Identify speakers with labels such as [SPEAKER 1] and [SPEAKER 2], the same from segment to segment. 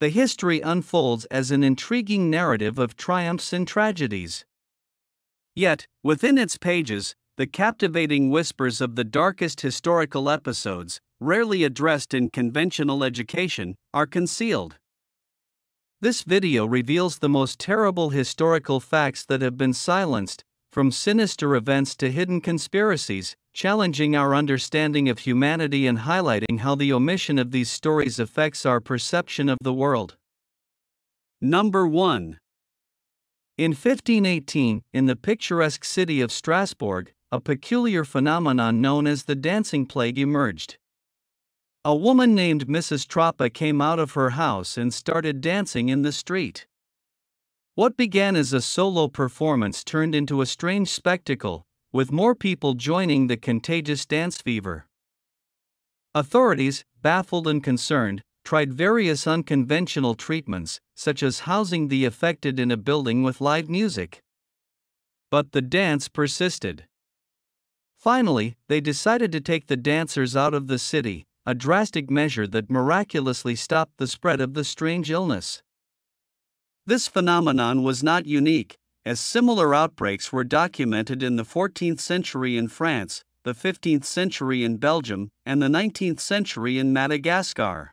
[SPEAKER 1] the history unfolds as an intriguing narrative of triumphs and tragedies. Yet, within its pages, the captivating whispers of the darkest historical episodes, rarely addressed in conventional education, are concealed. This video reveals the most terrible historical facts that have been silenced, from sinister events to hidden conspiracies, challenging our understanding of humanity and highlighting how the omission of these stories affects our perception of the world. Number 1. In 1518, in the picturesque city of Strasbourg, a peculiar phenomenon known as the dancing plague emerged. A woman named Mrs. Trapa came out of her house and started dancing in the street. What began as a solo performance turned into a strange spectacle, with more people joining the contagious dance fever. Authorities, baffled and concerned, tried various unconventional treatments, such as housing the affected in a building with live music. But the dance persisted. Finally, they decided to take the dancers out of the city, a drastic measure that miraculously stopped the spread of the strange illness. This phenomenon was not unique, as similar outbreaks were documented in the 14th century in France, the 15th century in Belgium, and the 19th century in Madagascar.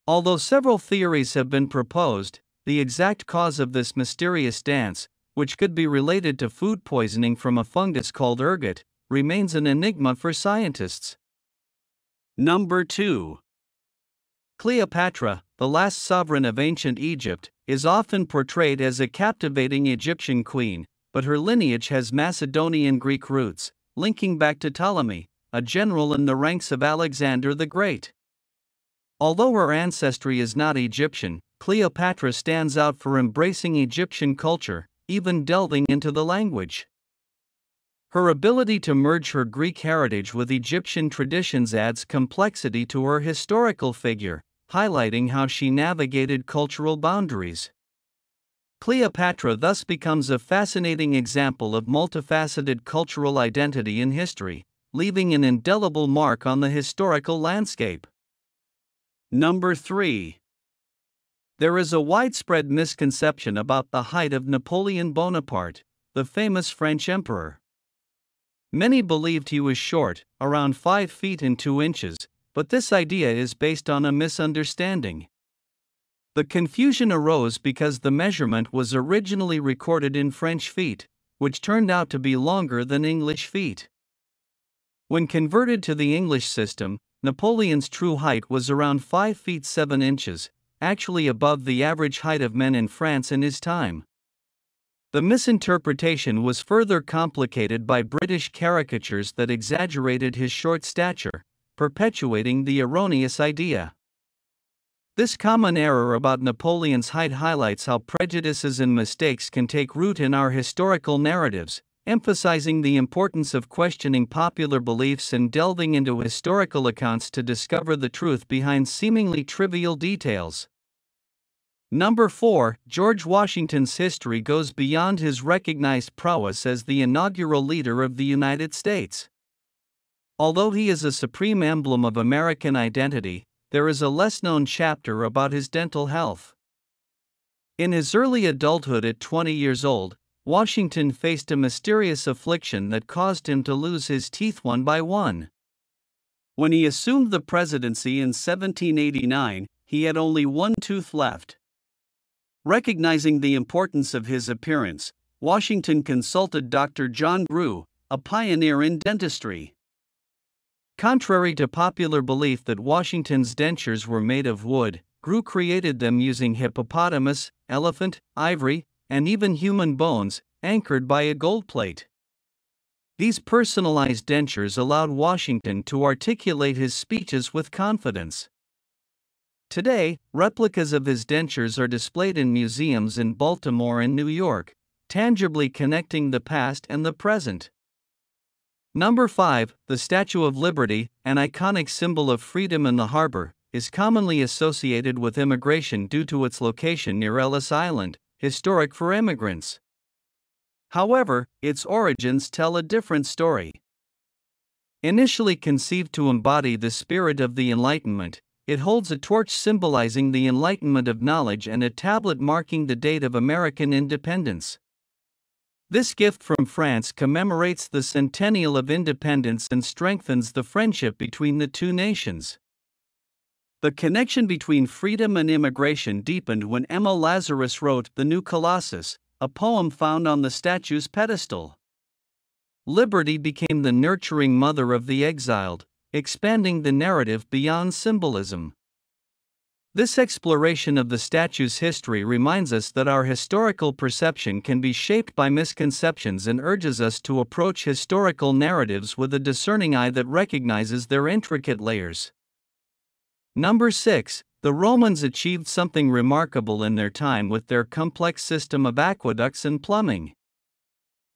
[SPEAKER 1] Although several theories have been proposed, the exact cause of this mysterious dance, which could be related to food poisoning from a fungus called ergot, remains an enigma for scientists. Number 2. Cleopatra, the last sovereign of ancient Egypt, is often portrayed as a captivating Egyptian queen, but her lineage has Macedonian Greek roots, linking back to Ptolemy, a general in the ranks of Alexander the Great. Although her ancestry is not Egyptian, Cleopatra stands out for embracing Egyptian culture, even delving into the language. Her ability to merge her Greek heritage with Egyptian traditions adds complexity to her historical figure, highlighting how she navigated cultural boundaries. Cleopatra thus becomes a fascinating example of multifaceted cultural identity in history, leaving an indelible mark on the historical landscape. Number 3. There is a widespread misconception about the height of Napoleon Bonaparte, the famous French emperor. Many believed he was short, around 5 feet and 2 inches, but this idea is based on a misunderstanding. The confusion arose because the measurement was originally recorded in French feet, which turned out to be longer than English feet. When converted to the English system, Napoleon's true height was around 5 feet 7 inches, actually above the average height of men in France in his time. The misinterpretation was further complicated by British caricatures that exaggerated his short stature, perpetuating the erroneous idea. This common error about Napoleon's height highlights how prejudices and mistakes can take root in our historical narratives, emphasizing the importance of questioning popular beliefs and delving into historical accounts to discover the truth behind seemingly trivial details. Number 4. George Washington's history goes beyond his recognized prowess as the inaugural leader of the United States. Although he is a supreme emblem of American identity, there is a less-known chapter about his dental health. In his early adulthood at 20 years old, Washington faced a mysterious affliction that caused him to lose his teeth one by one. When he assumed the presidency in 1789, he had only one tooth left. Recognizing the importance of his appearance, Washington consulted Dr. John Grew, a pioneer in dentistry. Contrary to popular belief that Washington's dentures were made of wood, Grew created them using hippopotamus, elephant, ivory, and even human bones, anchored by a gold plate. These personalized dentures allowed Washington to articulate his speeches with confidence. Today, replicas of his dentures are displayed in museums in Baltimore and New York, tangibly connecting the past and the present. Number 5. The Statue of Liberty, an iconic symbol of freedom in the harbor, is commonly associated with immigration due to its location near Ellis Island, historic for immigrants. However, its origins tell a different story. Initially conceived to embody the spirit of the Enlightenment, It holds a torch symbolizing the enlightenment of knowledge and a tablet marking the date of American independence. This gift from France commemorates the centennial of independence and strengthens the friendship between the two nations. The connection between freedom and immigration deepened when Emma Lazarus wrote The New Colossus, a poem found on the statue's pedestal. Liberty became the nurturing mother of the exiled, expanding the narrative beyond symbolism. This exploration of the statue's history reminds us that our historical perception can be shaped by misconceptions and urges us to approach historical narratives with a discerning eye that recognizes their intricate layers. Number 6. The Romans achieved something remarkable in their time with their complex system of aqueducts and plumbing.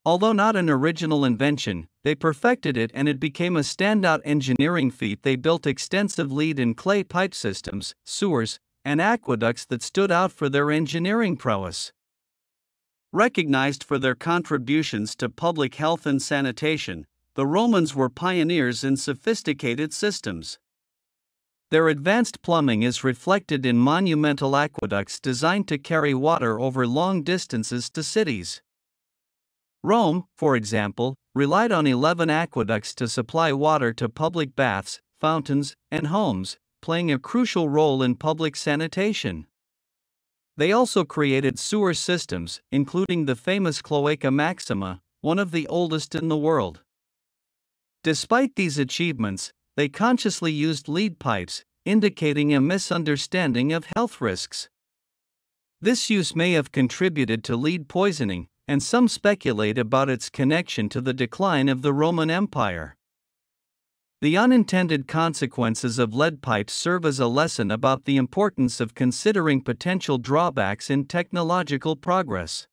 [SPEAKER 1] Although not an original invention, they perfected it and it became a standout engineering feat. They built extensive lead and clay pipe systems, sewers, and aqueducts that stood out for their engineering prowess. Recognized for their contributions to public health and sanitation, the Romans were pioneers in sophisticated systems. Their advanced plumbing is reflected in monumental aqueducts designed to carry water over long distances to cities. Rome, for example, relied on 11 aqueducts to supply water to public baths, fountains, and homes, playing a crucial role in public sanitation. They also created sewer systems, including the famous Cloaca Maxima, one of the oldest in the world. Despite these achievements, they consciously used lead pipes, indicating a misunderstanding of health risks. This use may have contributed to lead poisoning, and some speculate about its connection to the decline of the Roman Empire. The unintended consequences of lead pipes serve as a lesson about the importance of considering potential drawbacks in technological progress.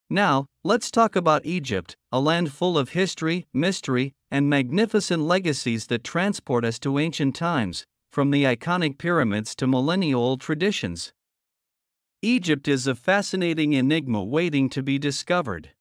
[SPEAKER 1] Now, let's talk about Egypt, a land full of history, mystery, and magnificent legacies that transport us to ancient times, from the iconic pyramids to millennia-old traditions. Egypt is a fascinating enigma waiting to be discovered.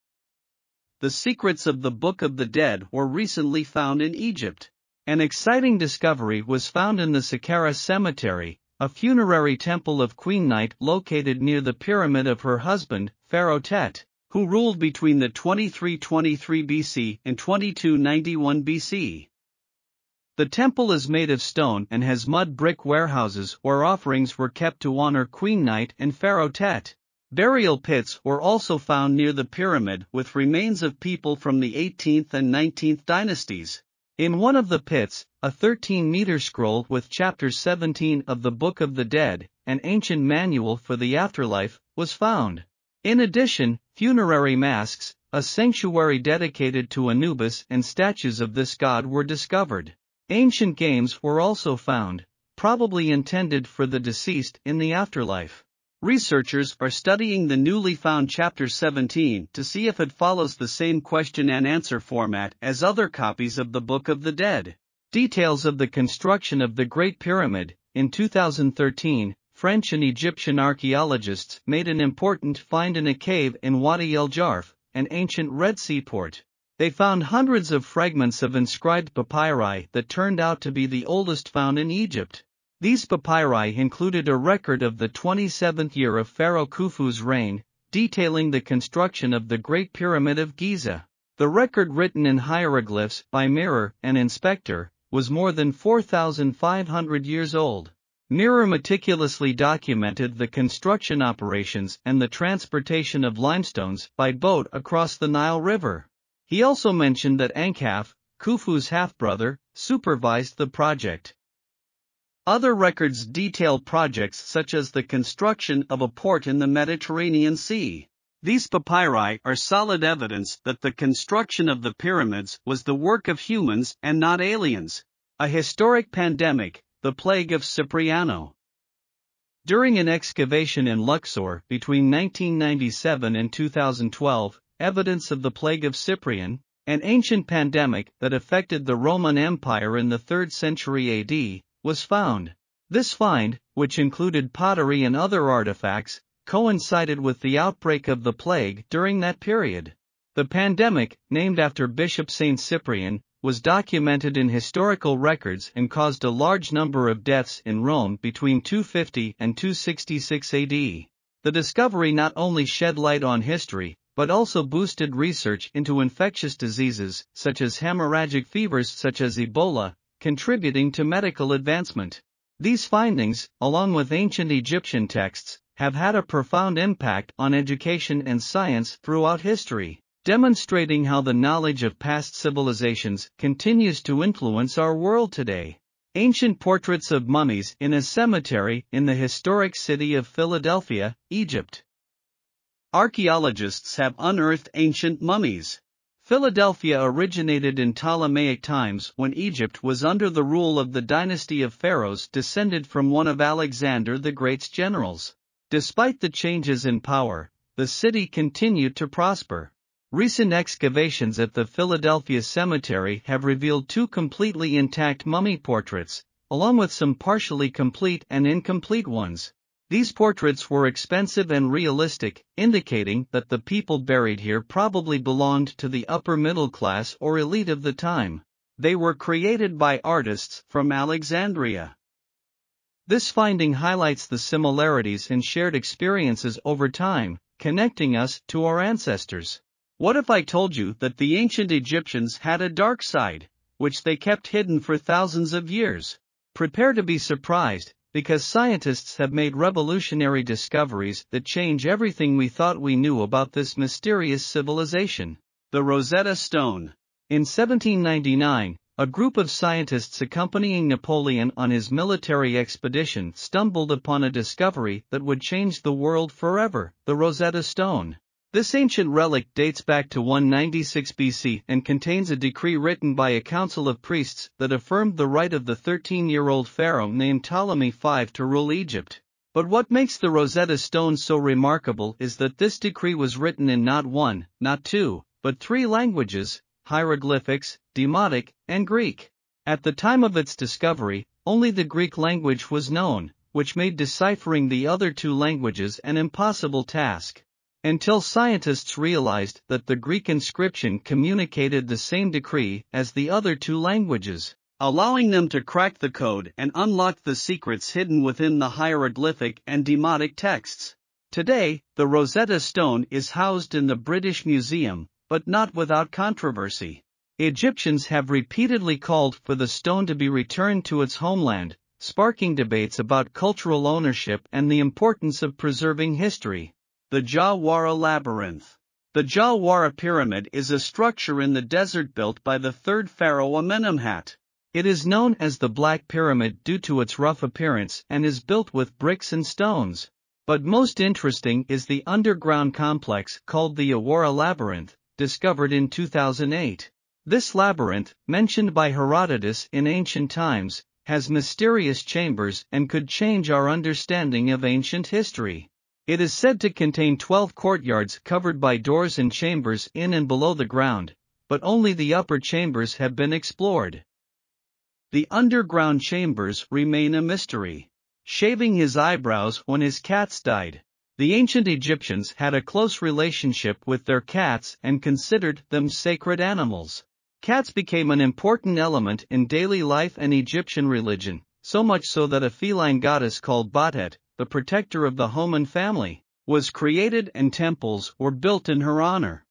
[SPEAKER 1] The secrets of the Book of the Dead were recently found in Egypt. An exciting discovery was found in the Saqqara Cemetery, a funerary temple of Queen Nut located near the pyramid of her husband, Pharaoh Tet, who ruled between the 2323 BC and 2291 BC. The temple is made of stone and has mud brick warehouses where offerings were kept to honor Queen Nut and Pharaoh Tet. Burial pits were also found near the pyramid with remains of people from the 18th and 19th dynasties. In one of the pits, a 13-meter scroll with chapter 17 of the Book of the Dead, an ancient manual for the afterlife, was found. In addition, funerary masks, a sanctuary dedicated to Anubis, and statues of this god were discovered. Ancient games were also found, probably intended for the deceased in the afterlife. Researchers are studying the newly found Chapter 17 to see if it follows the same question and answer format as other copies of the Book of the Dead. Details of the construction of the Great Pyramid. In 2013, French and Egyptian archaeologists made an important find in a cave in Wadi el Jarf, an ancient Red Sea port. They found hundreds of fragments of inscribed papyri that turned out to be the oldest found in Egypt. These papyri included a record of the 27th year of Pharaoh Khufu's reign, detailing the construction of the Great Pyramid of Giza. The record, written in hieroglyphs by Mirror, an inspector, was more than 4,500 years old. Mirror meticulously documented the construction operations and the transportation of limestones by boat across the Nile River. He also mentioned that Ankaf, Khufu's half-brother, supervised the project. Other records detail projects such as the construction of a port in the Mediterranean Sea. These papyri are solid evidence that the construction of the pyramids was the work of humans and not aliens. A historic pandemic, the plague of Cipriano. During an excavation in Luxor between 1997 and 2012, evidence of the plague of Cyprian, an ancient pandemic that affected the Roman Empire in the 3rd century AD, was found. This find, which included pottery and other artifacts, coincided with the outbreak of the plague during that period. The pandemic, named after Bishop Saint Cyprian, was documented in historical records and caused a large number of deaths in Rome between 250 and 266 AD. The discovery not only shed light on history, but also boosted research into infectious diseases such as hemorrhagic fevers such as Ebola, contributing to medical advancement. These findings, along with ancient Egyptian texts, have had a profound impact on education and science throughout history, demonstrating how the knowledge of past civilizations continues to influence our world today. Ancient portraits of mummies in a cemetery in the historic city of Philadelphia, Egypt. Archaeologists have unearthed ancient mummies. Philadelphia originated in Ptolemaic times when Egypt was under the rule of the dynasty of pharaohs descended from one of Alexander the Great's generals. Despite the changes in power, the city continued to prosper. Recent excavations at the Philadelphia Cemetery have revealed two completely intact mummy portraits, along with some partially complete and incomplete ones. These portraits were expensive and realistic, indicating that the people buried here probably belonged to the upper middle class or elite of the time. They were created by artists from Alexandria. This finding highlights the similarities in shared experiences over time, connecting us to our ancestors. What if I told you that the ancient Egyptians had a dark side, which they kept hidden for thousands of years? Prepare to be surprised, because scientists have made revolutionary discoveries that change everything we thought we knew about this mysterious civilization. The Rosetta Stone. In 1799, a group of scientists accompanying Napoleon on his military expedition stumbled upon a discovery that would change the world forever: the Rosetta Stone. This ancient relic dates back to 196 BC and contains a decree written by a council of priests that affirmed the right of the 13-year-old pharaoh named Ptolemy V to rule Egypt. But what makes the Rosetta Stone so remarkable is that this decree was written in not one, not two, but three languages: hieroglyphics, Demotic, and Greek. At the time of its discovery, only the Greek language was known, which made deciphering the other two languages an impossible task. Until scientists realized that the Greek inscription communicated the same decree as the other two languages, allowing them to crack the code and unlock the secrets hidden within the hieroglyphic and Demotic texts. Today, the Rosetta Stone is housed in the British Museum, but not without controversy. Egyptians have repeatedly called for the stone to be returned to its homeland, sparking debates about cultural ownership and the importance of preserving history. The Jawara Labyrinth. The Jawara Pyramid is a structure in the desert built by the third pharaoh Amenemhat. It is known as the Black Pyramid due to its rough appearance and is built with bricks and stones. But most interesting is the underground complex called the Jawara Labyrinth, discovered in 2008. This labyrinth, mentioned by Herodotus in ancient times, has mysterious chambers and could change our understanding of ancient history. It is said to contain 12 courtyards covered by doors and chambers in and below the ground, but only the upper chambers have been explored. The underground chambers remain a mystery. Shaving his eyebrows when his cats died. The ancient Egyptians had a close relationship with their cats and considered them sacred animals. Cats became an important element in daily life and Egyptian religion, so much so that a feline goddess called Batet, the protector of the home and family, was created and temples were built in her honor.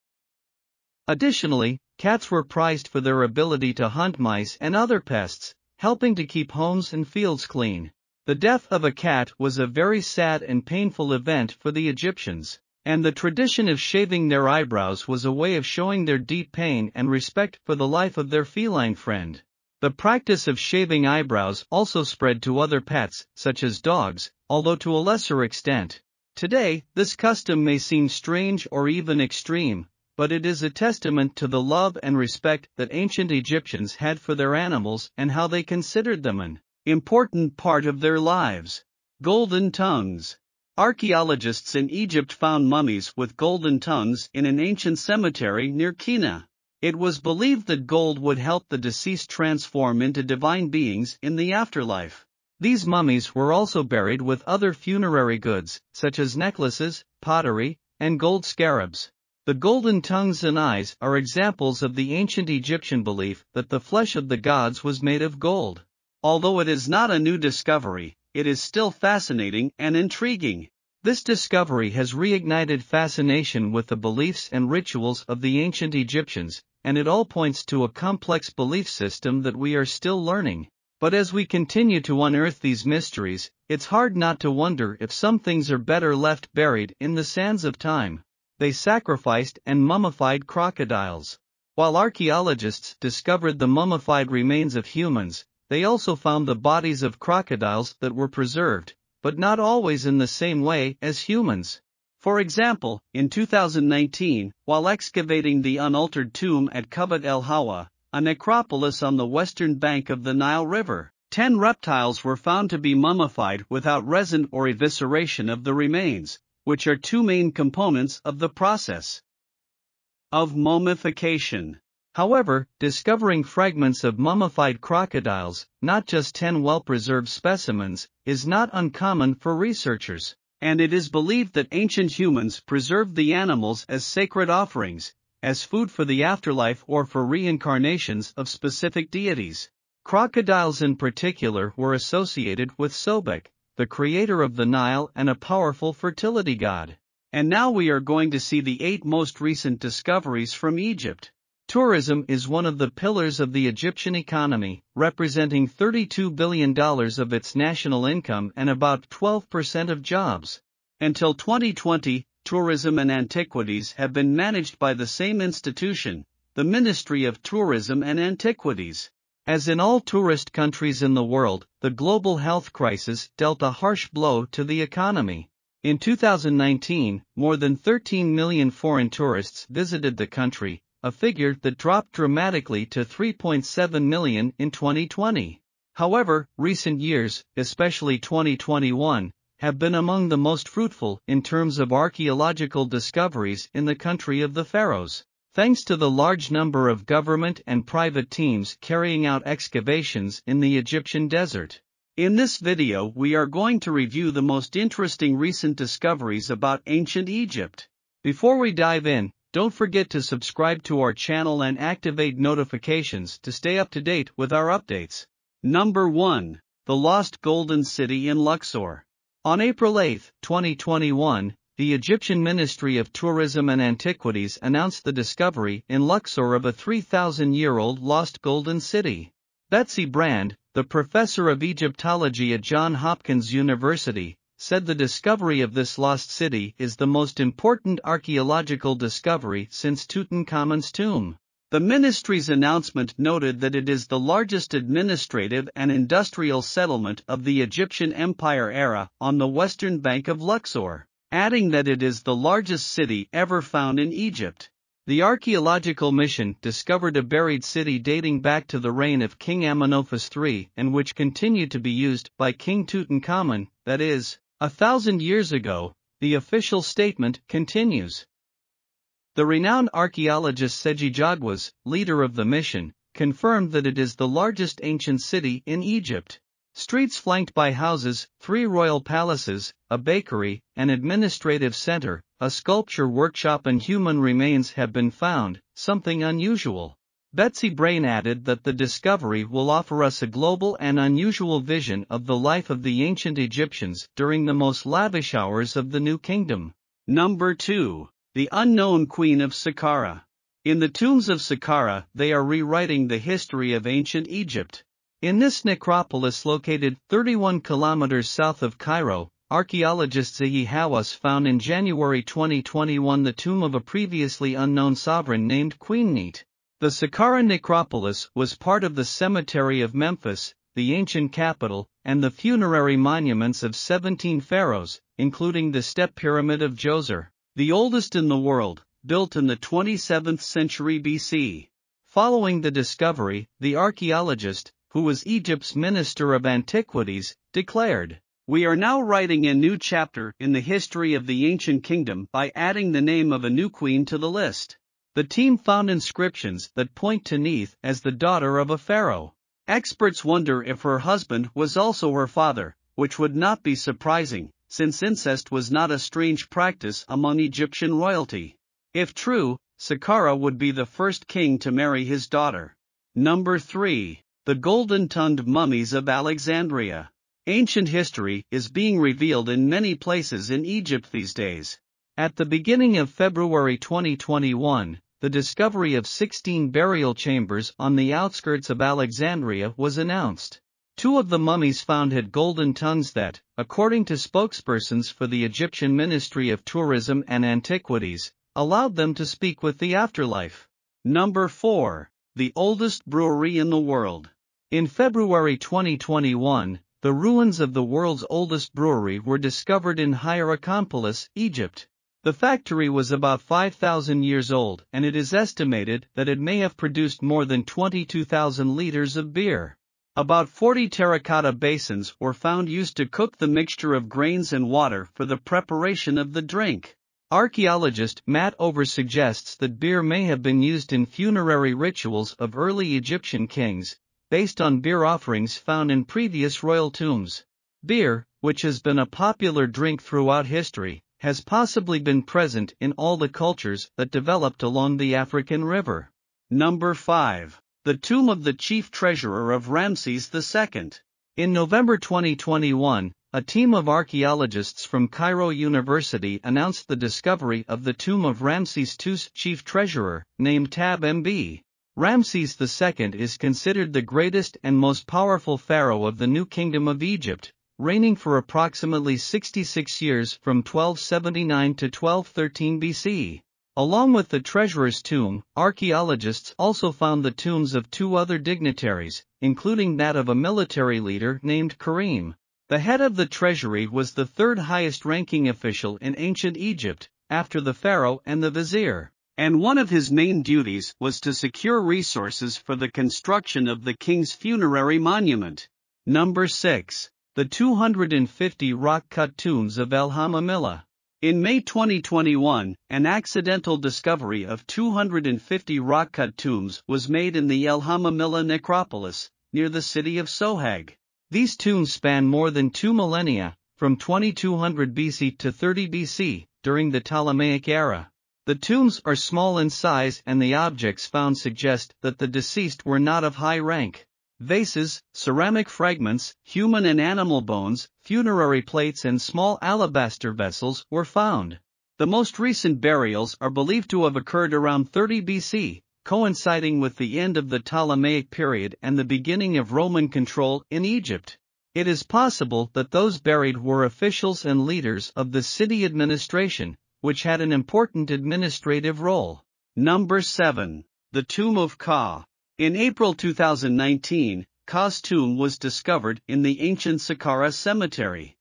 [SPEAKER 1] Additionally, cats were prized for their ability to hunt mice and other pests, helping to keep homes and fields clean. The death of a cat was a very sad and painful event for the Egyptians, and the tradition of shaving their eyebrows was a way of showing their deep pain and respect for the life of their feline friend. The practice of shaving eyebrows also spread to other pets, such as dogs, although to a lesser extent. Today, this custom may seem strange or even extreme, but it is a testament to the love and respect that ancient Egyptians had for their animals and how they considered them an important part of their lives. Golden tongues. Archaeologists in Egypt found mummies with golden tongues in an ancient cemetery near Qina. It was believed that gold would help the deceased transform into divine beings in the afterlife. These mummies were also buried with other funerary goods, such as necklaces, pottery, and gold scarabs. The golden tongues and eyes are examples of the ancient Egyptian belief that the flesh of the gods was made of gold. Although it is not a new discovery, it is still fascinating and intriguing. This discovery has reignited fascination with the beliefs and rituals of the ancient Egyptians, and it all points to a complex belief system that we are still learning. But as we continue to unearth these mysteries, it's hard not to wonder if some things are better left buried in the sands of time. They sacrificed and mummified crocodiles. While archaeologists discovered the mummified remains of humans, they also found the bodies of crocodiles that were preserved, but not always in the same way as humans. For example, in 2019, while excavating the unaltered tomb at Kubbat el Hawa, a necropolis on the western bank of the Nile River, 10 reptiles were found to be mummified without resin or evisceration of the remains, which are two main components of the process of mummification. However, discovering fragments of mummified crocodiles, not just 10 well-preserved specimens, is not uncommon for researchers, and it is believed that ancient humans preserved the animals as sacred offerings, as food for the afterlife or for reincarnations of specific deities. Crocodiles in particular were associated with Sobek, the creator of the Nile and a powerful fertility god. And now we are going to see the 8 most recent discoveries from Egypt. Tourism is one of the pillars of the Egyptian economy, representing $32 billion of its national income and about 12% of jobs. Until 2020, tourism and antiquities have been managed by the same institution, the Ministry of Tourism and Antiquities. As in all tourist countries in the world, the global health crisis dealt a harsh blow to the economy. In 2019, more than 13 million foreign tourists visited the country, a figure that dropped dramatically to 3.7 million in 2020. However, recent years, especially 2021, have been among the most fruitful in terms of archaeological discoveries in the country of the pharaohs, thanks to the large number of government and private teams carrying out excavations in the Egyptian desert. In this video we are going to review the most interesting recent discoveries about ancient Egypt. Before we dive in, don't forget to subscribe to our channel and activate notifications to stay up to date with our updates. Number 1. The Lost Golden City in Luxor. On April 8, 2021, the Egyptian Ministry of Tourism and Antiquities announced the discovery in Luxor of a 3,000-year-old lost golden city. Betsy Brand, the professor of Egyptology at Johns Hopkins University, said the discovery of this lost city is the most important archaeological discovery since Tutankhamun's tomb. The ministry's announcement noted that it is the largest administrative and industrial settlement of the Egyptian Empire era on the western bank of Luxor, adding that it is the largest city ever found in Egypt. The archaeological mission discovered a buried city dating back to the reign of King Amenophis III and which continued to be used by King Tutankhamun, that is, 1,000 years ago, the official statement continues. The renowned archaeologist Seji Jagwas, leader of the mission, confirmed that it is the largest ancient city in Egypt. Streets flanked by houses, 3 royal palaces, a bakery, an administrative center, a sculpture workshop and human remains have been found, something unusual. Betsy Brain added that the discovery will offer us a global and unusual vision of the life of the ancient Egyptians during the most lavish hours of the New Kingdom. Number 2. The Unknown Queen of Saqqara. In the tombs of Saqqara, they are rewriting the history of ancient Egypt. In this necropolis located 31 kilometers south of Cairo, archaeologist Zahi Hawass found in January 2021 the tomb of a previously unknown sovereign named Queen Neat. The Saqqara necropolis was part of the cemetery of Memphis, the ancient capital, and the funerary monuments of 17 pharaohs, including the Step Pyramid of Djoser, the oldest in the world, built in the 27th century BC. Following the discovery, the archaeologist, who was Egypt's Minister of Antiquities, declared, "We are now writing a new chapter in the history of the ancient kingdom by adding the name of a new queen to the list." The team found inscriptions that point to Neith as the daughter of a pharaoh. Experts wonder if her husband was also her father, which would not be surprising, since incest was not a strange practice among Egyptian royalty. If true, Saqqara would be the first king to marry his daughter. Number 3. The golden-tongued mummies of Alexandria. Ancient history is being revealed in many places in Egypt these days. At the beginning of February 2021, the discovery of 16 burial chambers on the outskirts of Alexandria was announced. 2 of the mummies found had golden tongues that, according to spokespersons for the Egyptian Ministry of Tourism and Antiquities, allowed them to speak with the afterlife. Number 4. The oldest brewery in the world. In February 2021, the ruins of the world's oldest brewery were discovered in Hierakonpolis, Egypt. The factory was about 5,000 years old, and it is estimated that it may have produced more than 22,000 liters of beer. About 40 terracotta basins were found used to cook the mixture of grains and water for the preparation of the drink. Archaeologist Matt Over suggests that beer may have been used in funerary rituals of early Egyptian kings, based on beer offerings found in previous royal tombs. Beer, which has been a popular drink throughout history, has possibly been present in all the cultures that developed along the African River. Number 5. The tomb of the chief treasurer of Ramses II. In November 2021, a team of archaeologists from Cairo University announced the discovery of the tomb of Ramses II's chief treasurer, named Tab-MB. Ramses II is considered the greatest and most powerful pharaoh of the New Kingdom of Egypt, reigning for approximately 66 years from 1279 to 1213 BC. Along with the treasurer's tomb, archaeologists also found the tombs of 2 other dignitaries, including that of a military leader named Karim. The head of the treasury was the 3rd highest-ranking official in ancient Egypt, after the pharaoh and the vizier, and one of his main duties was to secure resources for the construction of the king's funerary monument. Number 6. The 250 rock-cut tombs of El Hamamillah. In May 2021, an accidental discovery of 250 rock-cut tombs was made in the El Hamamillah necropolis, near the city of Sohag. These tombs span more than 2 millennia, from 2200 BC to 30 BC, during the Ptolemaic era. The tombs are small in size and the objects found suggest that the deceased were not of high rank. Vases, ceramic fragments, human and animal bones, funerary plates and small alabaster vessels were found. The most recent burials are believed to have occurred around 30 BC, coinciding with the end of the Ptolemaic period and the beginning of Roman control in Egypt. It is possible that those buried were officials and leaders of the city administration, which had an important administrative role. Number 7. The Tomb of Ka. In April 2019, Ka's tomb was discovered in the ancient Saqqara cemetery.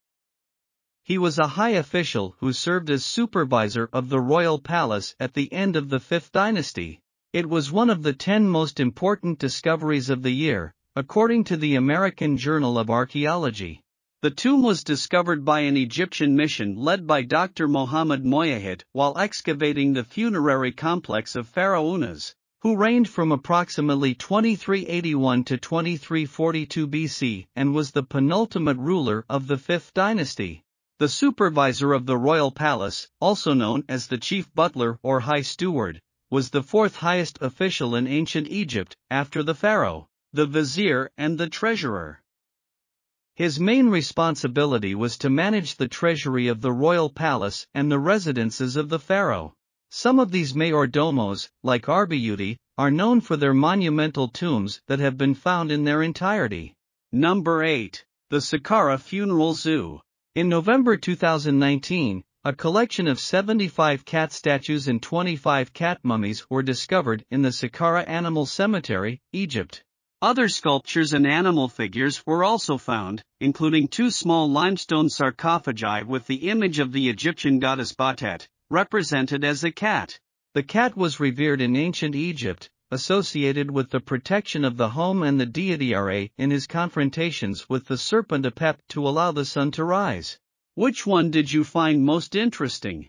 [SPEAKER 1] He was a high official who served as supervisor of the royal palace at the end of the 5th dynasty. It was one of the 10 most important discoveries of the year, according to the American Journal of Archaeology. The tomb was discovered by an Egyptian mission led by Dr. Mohammed Moyahit while excavating the funerary complex of Pharaoh Unas, who reigned from approximately 2381 to 2342 BC and was the penultimate ruler of the 5th dynasty. The supervisor of the royal palace, also known as the chief butler or high steward, was the 4th highest official in ancient Egypt, after the pharaoh, the vizier and the treasurer. His main responsibility was to manage the treasury of the royal palace and the residences of the pharaoh. Some of these mayordomos, like Arbiyuti, are known for their monumental tombs that have been found in their entirety. Number 8. The Saqqara Funeral Zoo. In November 2019, a collection of 75 cat statues and 25 cat mummies were discovered in the Saqqara Animal Cemetery, Egypt. Other sculptures and animal figures were also found, including 2 small limestone sarcophagi with the image of the Egyptian goddess Batet, represented as a cat. The cat was revered in ancient Egypt, associated with the protection of the home and the deity Ra in his confrontations with the serpent Apep to allow the sun to rise. Which one did you find most interesting?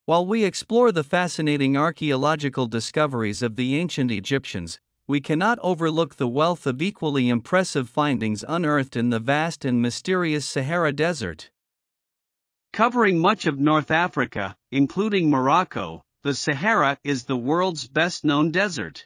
[SPEAKER 1] While we explore the fascinating archaeological discoveries of the ancient Egyptians, we cannot overlook the wealth of equally impressive findings unearthed in the vast and mysterious Sahara Desert. Covering much of North Africa, including Morocco, The Sahara is the world's best-known desert.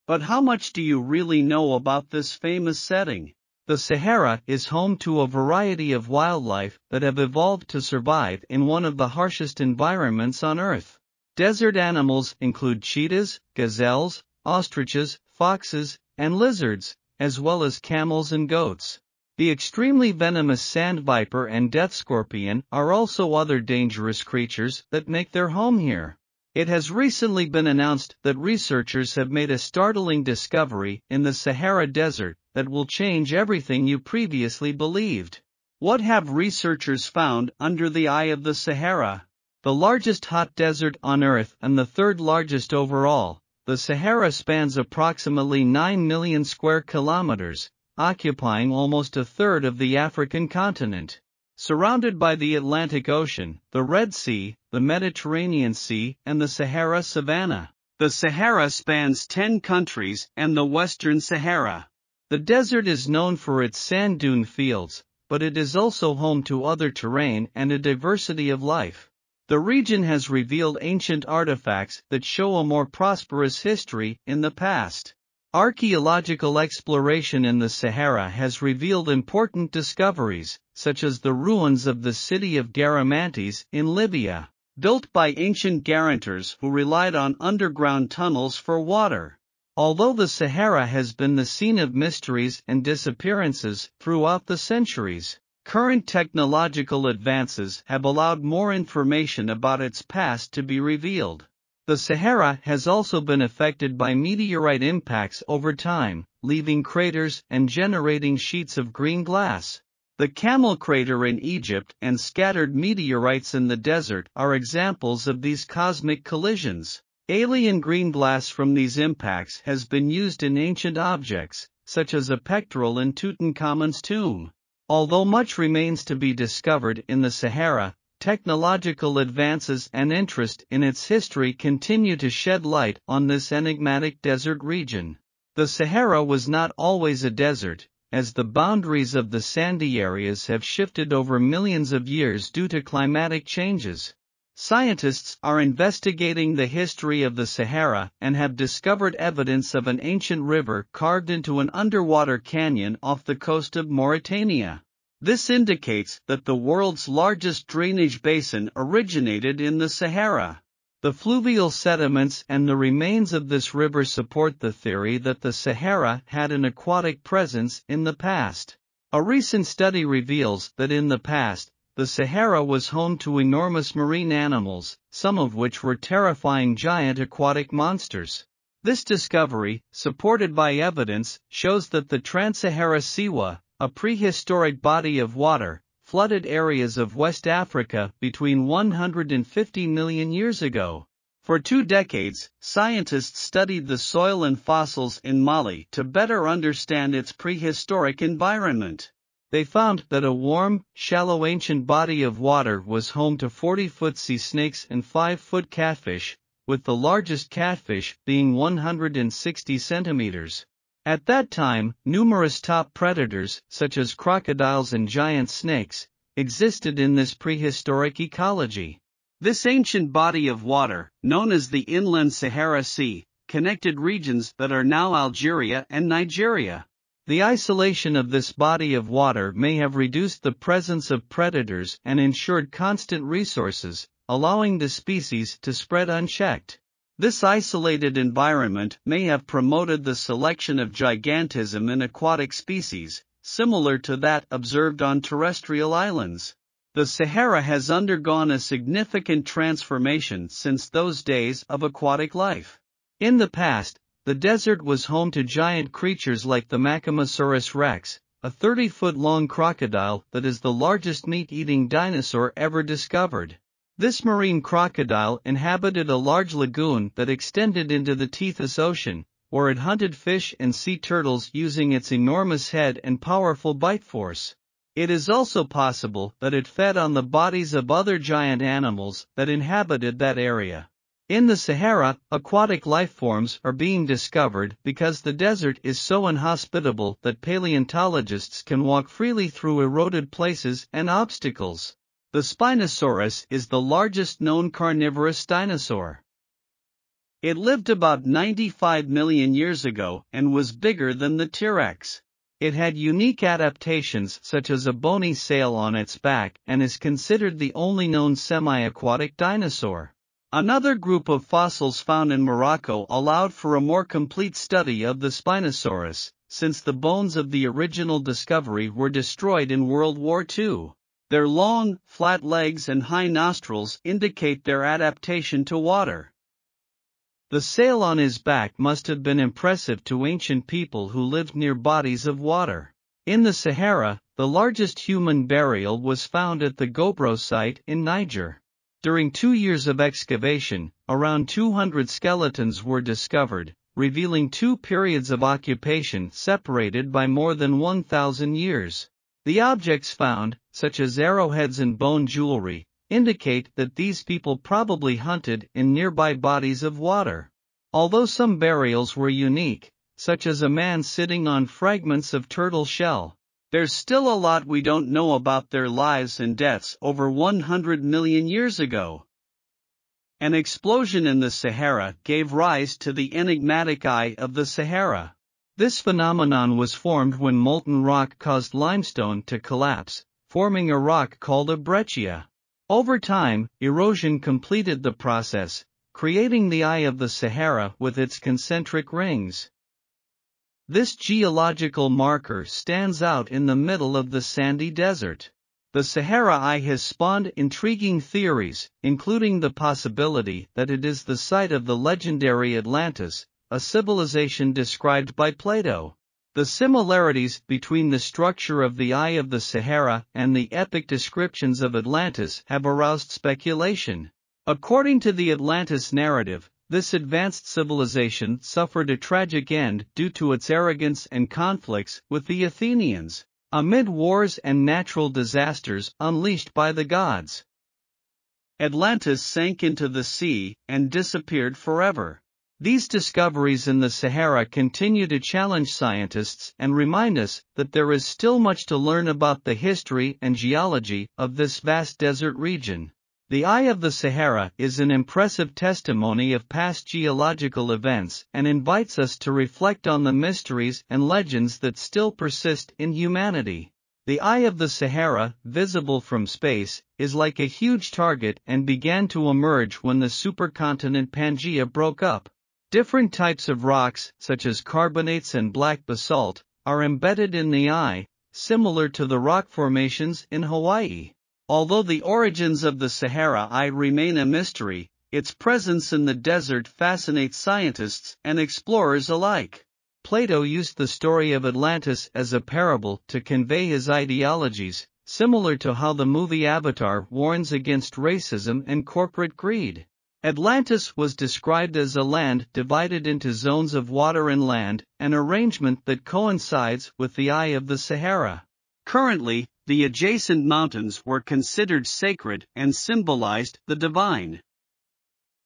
[SPEAKER 1] But how much do you really know about this famous setting? The Sahara is home to a variety of wildlife that have evolved to survive in one of the harshest environments on Earth. Desert animals include cheetahs, gazelles, ostriches, foxes, and lizards, as well as camels and goats. The extremely venomous sand viper and death scorpion are also other dangerous creatures that make their home here. It has recently been announced that researchers have made a startling discovery in the Sahara Desert that will change everything you previously believed. What have researchers found under the eye of the Sahara? The largest hot desert on Earth and the third largest overall, the Sahara spans approximately 9 million square kilometers, occupying almost a third of the African continent. Surrounded by the Atlantic Ocean, the Red Sea, the Mediterranean Sea, and the Sahara Savanna. The Sahara spans 10 countries and the Western Sahara. The desert is known for its sand dune fields, but it is also home to other terrain and a diversity of life. The region has revealed ancient artifacts that show a more prosperous history in the past. Archaeological exploration in the Sahara has revealed important discoveries, such as the ruins of the city of Garamantes in Libya, built by ancient guarantors who relied on underground tunnels for water. Although the Sahara has been the scene of mysteries and disappearances throughout the centuries, current technological advances have allowed more information about its past to be revealed. The Sahara has also been affected by meteorite impacts over time, leaving craters and generating sheets of green glass. The Camel crater in Egypt and scattered meteorites in the desert are examples of these cosmic collisions. Alien green glass from these impacts has been used in ancient objects, such as a pectoral in Tutankhamun's tomb. Although much remains to be discovered in the Sahara, technological advances and interest in its history continue to shed light on this enigmatic desert region. The Sahara was not always a desert, as the boundaries of the sandy areas have shifted over millions of years due to climatic changes. Scientists are investigating the history of the Sahara and have discovered evidence of an ancient river carved into an underwater canyon off the coast of Mauritania. This indicates that the world's largest drainage basin originated in the Sahara. The fluvial sediments and the remains of this river support the theory that the Sahara had an aquatic presence in the past. A recent study reveals that in the past, the Sahara was home to enormous marine animals, some of which were terrifying giant aquatic monsters. This discovery, supported by evidence, shows that the Trans-Sahara Siwa, a prehistoric body of water, flooded areas of West Africa between 150 million years ago. For 2 decades, scientists studied the soil and fossils in Mali to better understand its prehistoric environment. They found that a warm, shallow ancient body of water was home to 40-foot sea snakes and 5-foot catfish, with the largest catfish being 160 centimeters. At that time, numerous top predators, such as crocodiles and giant snakes, existed in this prehistoric ecology. This ancient body of water, known as the Inland Sahara Sea, connected regions that are now Algeria and Nigeria. The isolation of this body of water may have reduced the presence of predators and ensured constant resources, allowing the species to spread unchecked. This isolated environment may have promoted the selection of gigantism in aquatic species, similar to that observed on terrestrial islands. The Sahara has undergone a significant transformation since those days of aquatic life. In the past, the desert was home to giant creatures like the Macromosaurus rex, a 30-foot-long crocodile that is the largest meat-eating dinosaur ever discovered. This marine crocodile inhabited a large lagoon that extended into the Tethys Ocean, where it hunted fish and sea turtles using its enormous head and powerful bite force. It is also possible that it fed on the bodies of other giant animals that inhabited that area. In the Sahara, aquatic life forms are being discovered because the desert is so inhospitable that paleontologists can walk freely through eroded places and obstacles. The Spinosaurus is the largest known carnivorous dinosaur. It lived about 95 million years ago and was bigger than the T-Rex. It had unique adaptations such as a bony sail on its back and is considered the only known semi-aquatic dinosaur. Another group of fossils found in Morocco allowed for a more complete study of the Spinosaurus, since the bones of the original discovery were destroyed in World War II. Their long, flat legs and high nostrils indicate their adaptation to water. The sail on his back must have been impressive to ancient people who lived near bodies of water. In the Sahara, the largest human burial was found at the Gobro site in Niger. During 2 years of excavation, around 200 skeletons were discovered, revealing 2 periods of occupation separated by more than 1,000 years. The objects found, such as arrowheads and bone jewelry, indicate that these people probably hunted in nearby bodies of water. Although some burials were unique, such as a man sitting on fragments of turtle shell, there's still a lot we don't know about their lives and deaths over 100 million years ago. An explosion in the Sahara gave rise to the enigmatic Eye of the Sahara. This phenomenon was formed when molten rock caused limestone to collapse, forming a rock called a breccia. Over time, erosion completed the process, creating the Eye of the Sahara with its concentric rings. This geological marker stands out in the middle of the sandy desert. The Sahara Eye has spawned intriguing theories, including the possibility that it is the site of the legendary Atlantis, a civilization described by Plato. The similarities between the structure of the Eye of the Sahara and the epic descriptions of Atlantis have aroused speculation. According to the Atlantis narrative, this advanced civilization suffered a tragic end due to its arrogance and conflicts with the Athenians, amid wars and natural disasters unleashed by the gods. Atlantis sank into the sea and disappeared forever. These discoveries in the Sahara continue to challenge scientists and remind us that there is still much to learn about the history and geology of this vast desert region. The Eye of the Sahara is an impressive testimony of past geological events and invites us to reflect on the mysteries and legends that still persist in humanity. The Eye of the Sahara, visible from space, is like a huge target and began to emerge when the supercontinent Pangaea broke up. Different types of rocks, such as carbonates and black basalt, are embedded in the eye, similar to the rock formations in Hawaii. Although the origins of the Sahara Eye remain a mystery, its presence in the desert fascinates scientists and explorers alike. Plato used the story of Atlantis as a parable to convey his ideologies, similar to how the movie Avatar warns against racism and corporate greed. Atlantis was described as a land divided into zones of water and land, an arrangement that coincides with the Eye of the Sahara. Currently, the adjacent mountains were considered sacred and symbolized the divine.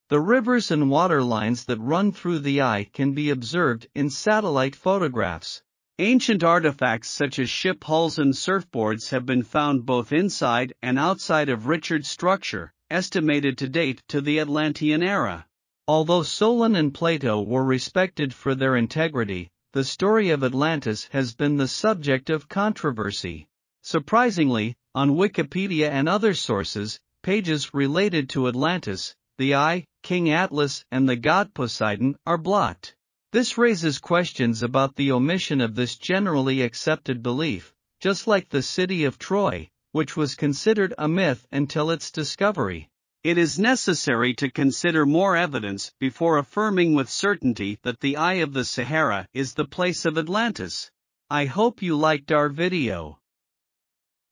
[SPEAKER 1] The rivers and water lines that run through the eye can be observed in satellite photographs. Ancient artifacts such as ship hulls and surfboards have been found both inside and outside of Richard's structure, estimated to date to the Atlantean era. Although Solon and Plato were respected for their integrity, the story of Atlantis has been the subject of controversy. Surprisingly, on Wikipedia and other sources, pages related to Atlantis, the Eye, King Atlas and the god Poseidon are blocked. This raises questions about the omission of this generally accepted belief, just like the city of Troy, which was considered a myth until its discovery. It is necessary to consider more evidence before affirming with certainty that the Eye of the Sahara is the place of Atlantis. I hope you liked our video.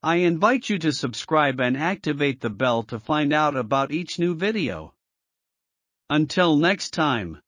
[SPEAKER 1] I invite you to subscribe and activate the bell to find out about each new video. Until next time.